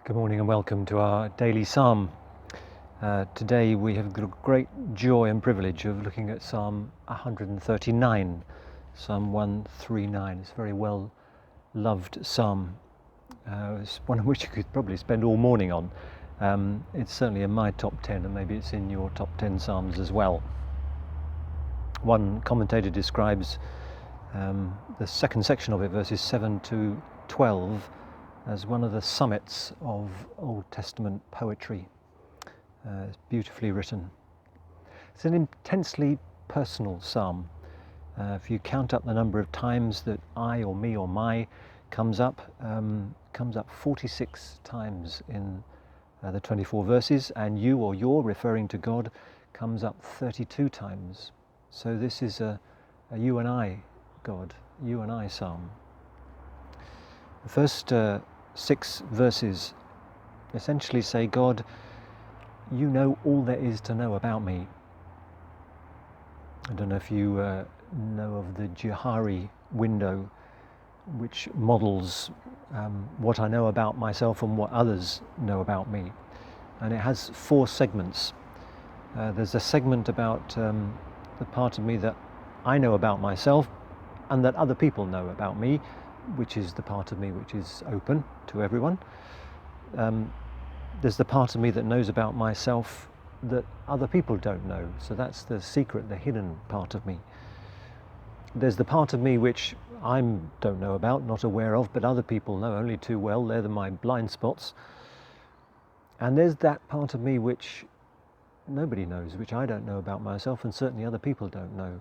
Good morning and welcome to our daily psalm. Today we have the great joy and privilege of looking at Psalm 139. Psalm 139. It's a very well loved psalm. It's one of which you could probably spend all morning on. It's certainly in my top 10, and maybe it's in your top 10 psalms as well. One commentator describes the second section of it, verses 7 to 12, as one of the summits of Old Testament poetry. It's beautifully written. It's an intensely personal psalm. If you count up the number of times that I or me or my comes up 46 times in the 24 verses, and you or your, referring to God, comes up 32 times. So this is a you and I God, you and I psalm. The first 6 verses essentially say, God, you know all there is to know about me. I don't know if you know of the Johari window, which models what I know about myself and what others know about me. And it has 4 segments. There's a segment about the part of me that I know about myself and that other people know about me, which is the part of me which is open to everyone. There's the part of me that knows about myself that other people don't know. So that's the secret, the hidden part of me. There's the part of me which I don't know about, not aware of, but other people know only too well. They're my blind spots. And there's that part of me which nobody knows, which I don't know about myself, and certainly other people don't know.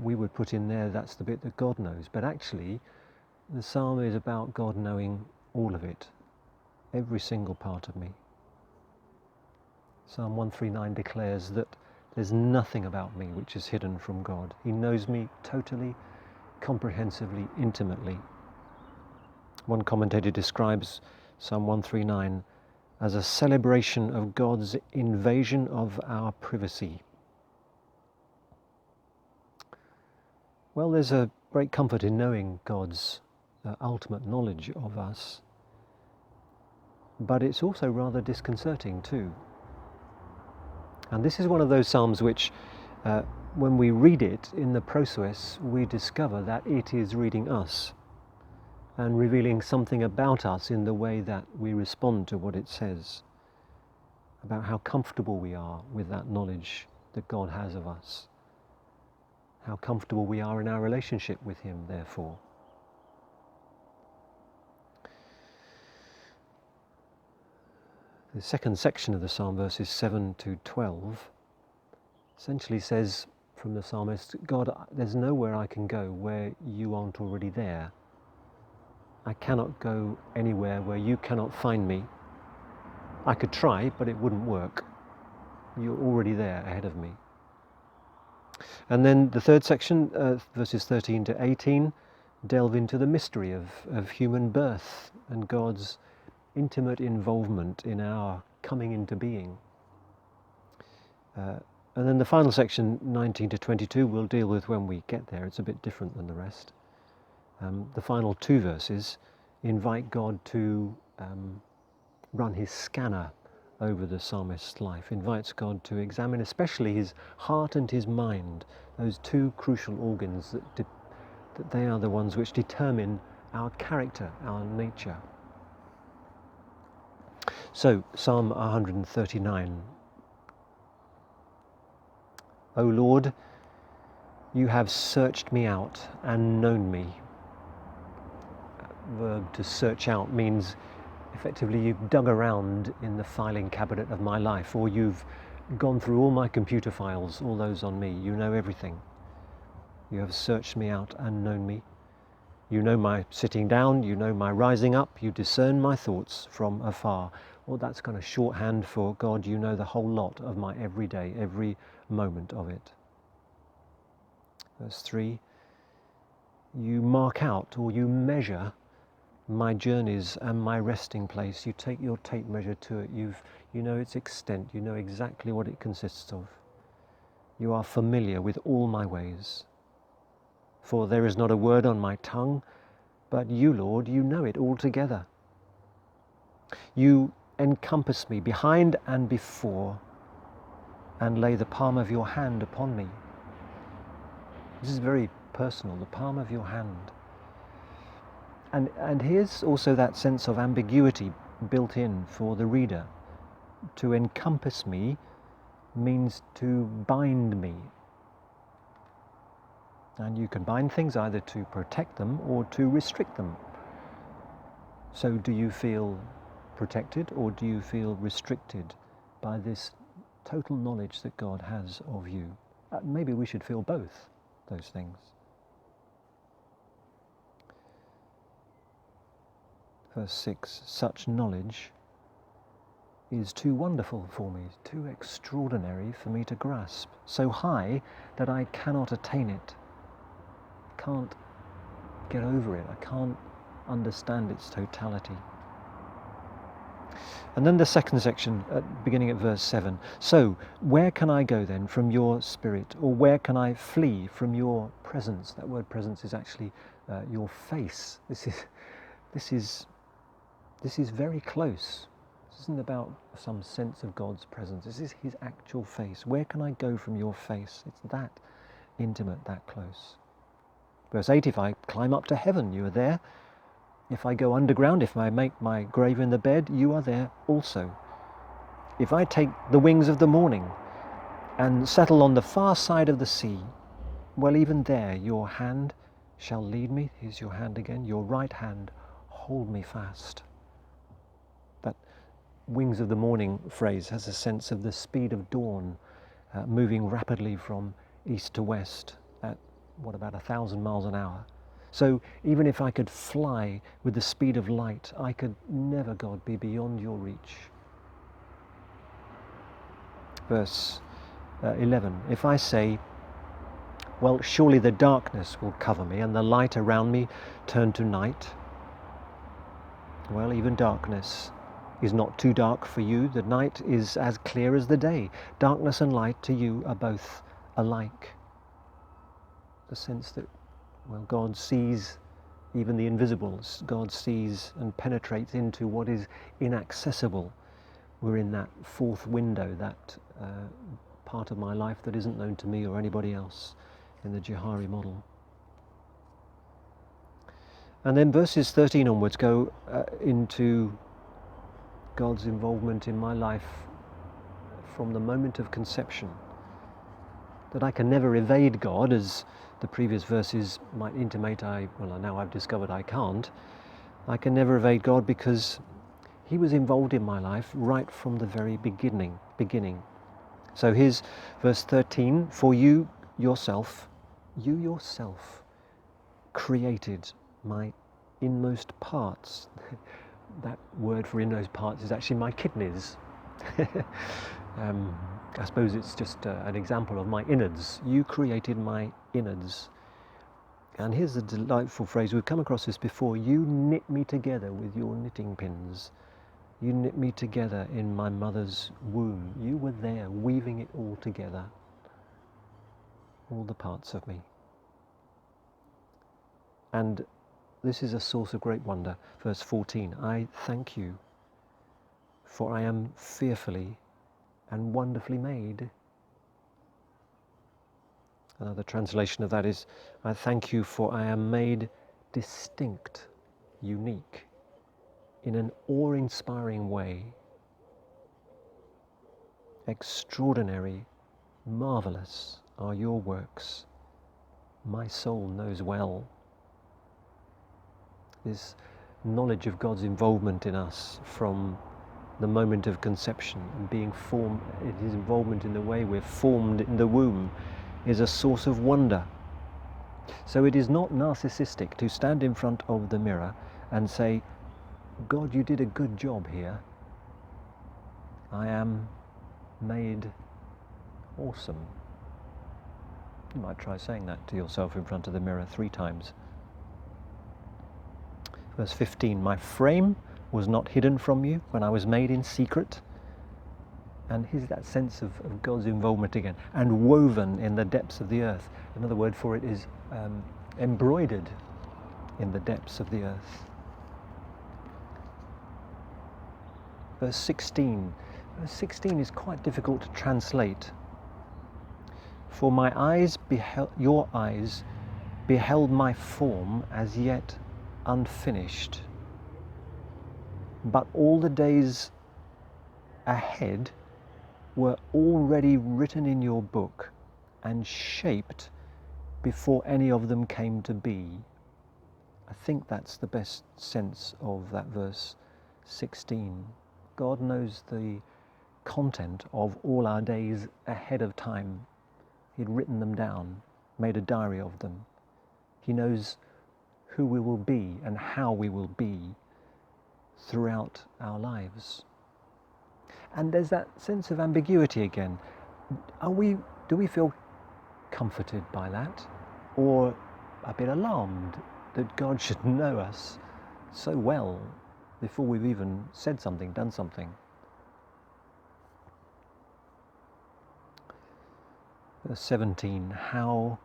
We would put in there, that's the bit that God knows. But actually, the psalm is about God knowing all of it, every single part of me. Psalm 139 declares that there's nothing about me which is hidden from God. He knows me totally, comprehensively, intimately. One commentator describes Psalm 139 as a celebration of God's invasion of our privacy. Well, there's a great comfort in knowing God's ultimate knowledge of us, but it's also rather disconcerting too. And this is one of those psalms which, when we read it in the process, we discover that it is reading us and revealing something about us in the way that we respond to what it says, about how comfortable we are with that knowledge that God has of us, how comfortable we are in our relationship with Him, therefore. The second section of the psalm, verses 7 to 12, essentially says from the psalmist, God, there's nowhere I can go where you aren't already there. I cannot go anywhere where you cannot find me. I could try, but it wouldn't work. You're already there ahead of me. And then the third section, verses 13 to 18, delve into the mystery of human birth and God's intimate involvement in our coming into being. And then the final section, 19 to 22, we'll deal with when we get there. It's a bit different than the rest. The final 2 verses invite God to run his scanner over the psalmist's life, invites God to examine especially his heart and his mind, those 2 crucial organs that they are the ones which determine our character, our nature. So, Psalm 139. O Lord, you have searched me out and known me. Verb to search out means effectively you've dug around in the filing cabinet of my life, or you've gone through all my computer files, all those on me. You know everything. You have searched me out and known me. You know my sitting down, you know my rising up, you discern my thoughts from afar. Well, that's kind of shorthand for God, you know the whole lot of my everyday, every moment of it. Verse 3, you mark out or you measure my journeys and my resting place. You take your tape measure to it. You know its extent. You know exactly what it consists of. You are familiar with all my ways. For there is not a word on my tongue, but you, Lord, you know it altogether. You encompass me behind and before, and lay the palm of your hand upon me. This is very personal, the palm of your hand. And here's also that sense of ambiguity built in for the reader. To encompass me means to bind me. And you can bind things either to protect them or to restrict them. So do you feel protected or do you feel restricted by this total knowledge that God has of you? Maybe we should feel both those things. Verse 6, such knowledge is too wonderful for me, too extraordinary for me to grasp, so high that I cannot attain it. I can't get over it. I can't understand its totality. And then the second section, beginning at verse 7. So, where can I go then from your spirit, or where can I flee from your presence? That word presence is actually your face. This is very close. This isn't about some sense of God's presence. This is his actual face. Where can I go from your face? It's that intimate, that close. Verse 8, if I climb up to heaven, you are there. If I go underground, if I make my grave in the bed, you are there also. If I take the wings of the morning and settle on the far side of the sea, well, even there your hand shall lead me. Here's your hand again. Your right hand hold me fast. That wings of the morning phrase has a sense of the speed of dawn, moving rapidly from east to west at, about 1,000 miles an hour. So even if I could fly with the speed of light, I could never, God, be beyond your reach. Verse 11, if I say, well, surely the darkness will cover me and the light around me turn to night. Well, even darkness is not too dark for you. The night is as clear as the day. Darkness and light to you are both alike. The sense that, well, God sees even the invisibles. God sees and penetrates into what is inaccessible. We're in that fourth window, that part of my life that isn't known to me or anybody else in the Johari model. And then verses 13 onwards go into God's involvement in my life from the moment of conception. That I can never evade God, as the previous verses might intimate now I've discovered I can't. I can never evade God because he was involved in my life right from the very beginning. So here's verse 13, for you yourself created my inmost parts. That word for inmost parts is actually my kidneys. I suppose it's just an example of my innards. You created my innards. And here's the delightful phrase, we've come across this before, you knit me together with your knitting pins. You knit me together in my mother's womb. You were there weaving it all together, all the parts of me. And this is a source of great wonder. Verse 14, I thank you, for I am fearfully and wonderfully made. Another translation of that is, I thank you for I am made distinct, unique, in an awe-inspiring way. Extraordinary, marvelous are your works. My soul knows well. This knowledge of God's involvement in us from the moment of conception and being formed, his involvement in the way we're formed in the womb, is a source of wonder. So it is not narcissistic to stand in front of the mirror and say, God, you did a good job here. I am made awesome. You might try saying that to yourself in front of the mirror 3 times. Verse 15, my frame was not hidden from you when I was made in secret. And here's that sense of God's involvement again. And woven in the depths of the earth. Another word for it is embroidered in the depths of the earth. Verse 16. Verse 16 is quite difficult to translate. For my eyes your eyes beheld my form as yet unfinished, but all the days ahead were already written in your book and shaped before any of them came to be. I think that's the best sense of that verse 16. God knows the content of all our days ahead of time. He'd written them down, made a diary of them. He knows who we will be and how we will be throughout our lives. And there's that sense of ambiguity again. Do we feel comforted by that, or a bit alarmed that God should know us so well before we've even said something, done something? Verse 17, how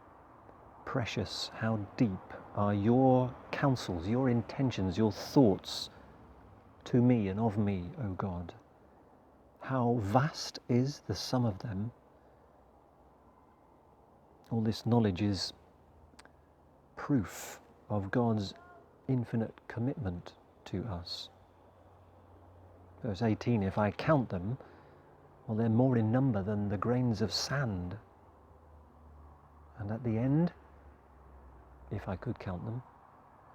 precious, how deep are your counsels, your intentions, your thoughts to me and of me, O God. How vast is the sum of them. All this knowledge is proof of God's infinite commitment to us. Verse 18, if I count them, well, they're more in number than the grains of sand. And at the end, if I could count them,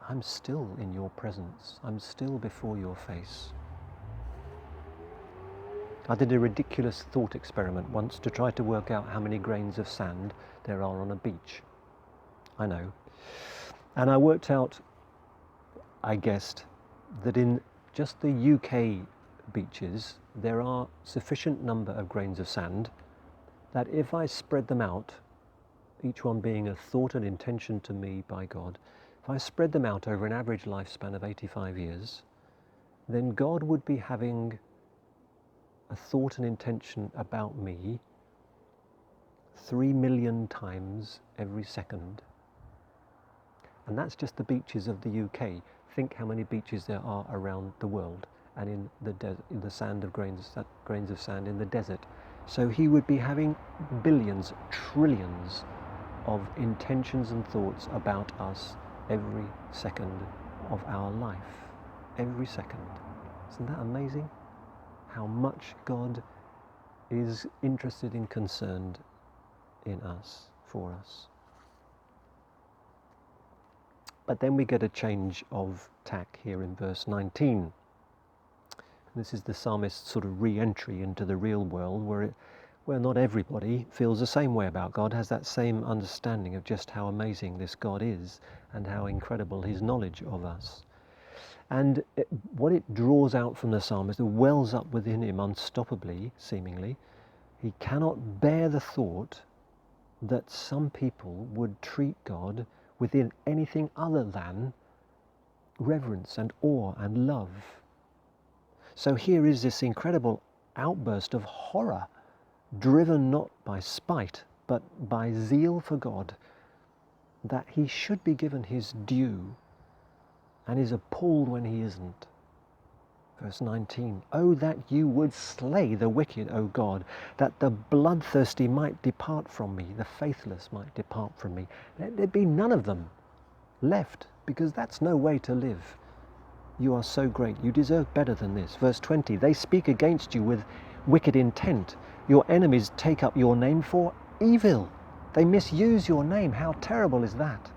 I'm still in your presence. I'm still before your face. I did a ridiculous thought experiment once to try to work out how many grains of sand there are on a beach. I know. And I worked out, I guessed, that in just the UK beaches, there are sufficient number of grains of sand that if I spread them out, each one being a thought and intention to me by God, if I spread them out over an average lifespan of 85 years, then God would be having a thought and intention about me 3 million times every second. And that's just the beaches of the UK. Think how many beaches there are around the world and in the sand of grains of sand in the desert. So he would be having billions, trillions of intentions and thoughts about us every second of our life. Every second. Isn't that amazing? How much God is interested and concerned in us, for us. But then we get a change of tack here in verse 19. This is the psalmist's sort of re-entry into the real world where not everybody feels the same way about God, has that same understanding of just how amazing this God is and how incredible his knowledge of us. And what it draws out from the psalmist, it wells up within him unstoppably, seemingly. He cannot bear the thought that some people would treat God within anything other than reverence and awe and love. So here is this incredible outburst of horror, driven not by spite, but by zeal for God, that he should be given his due, and is appalled when he isn't. Verse 19, oh, that you would slay the wicked, O God, that the bloodthirsty might depart from me, the faithless might depart from me. There'd be none of them left, because that's no way to live. You are so great, you deserve better than this. Verse 20, they speak against you with wicked intent. Your enemies take up your name for evil. They misuse your name. How terrible is that?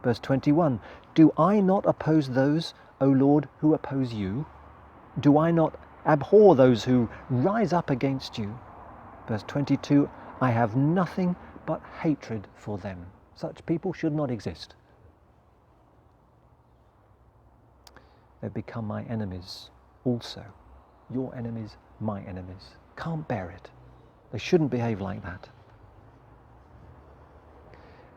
Verse 21, do I not oppose those, O Lord, who oppose you? Do I not abhor those who rise up against you? Verse 22, I have nothing but hatred for them. Such people should not exist. They've become my enemies also. Your enemies, my enemies. Can't bear it. They shouldn't behave like that.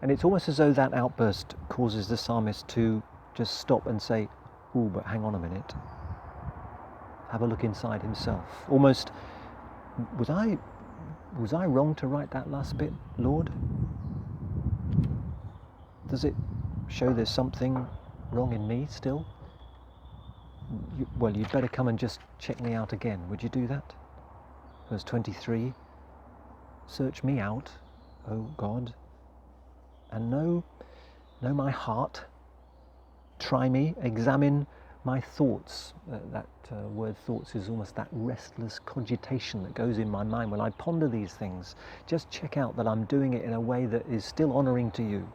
And it's almost as though that outburst causes the psalmist to just stop and say, ooh, but hang on a minute. Have a look inside himself. Almost, was I wrong to write that last bit, Lord? Does it show there's something wrong in me still? well, you'd better come and just check me out again. Would you do that? Verse 23, search me out, O God, and know my heart. Try me, examine my thoughts. That word thoughts is almost that restless cogitation that goes in my mind when I ponder these things. Just check out that I'm doing it in a way that is still honouring to you.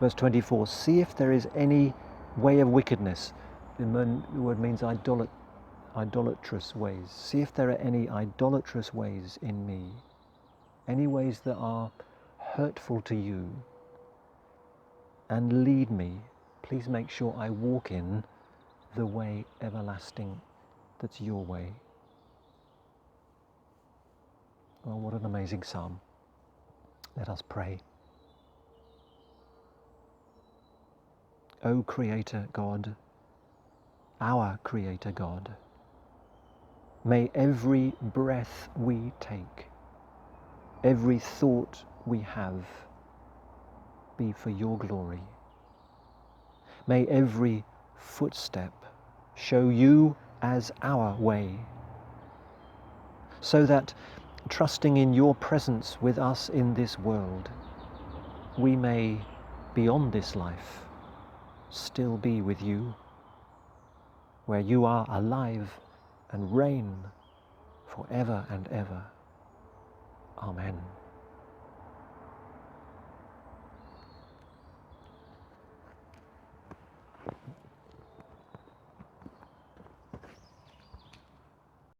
Verse 24, see if there is any way of wickedness. The word means idolatrous ways. See if there are any idolatrous ways in me, any ways that are hurtful to you, and lead me. Please make sure I walk in the way everlasting that's your way. Well, what an amazing psalm. Let us pray. O Creator God, our Creator God, may every breath we take, every thought we have, be for your glory. May every footstep show you as our way, so that, trusting in your presence with us in this world, we may, beyond this life, still be with you, where you are alive and reign forever and ever. Amen.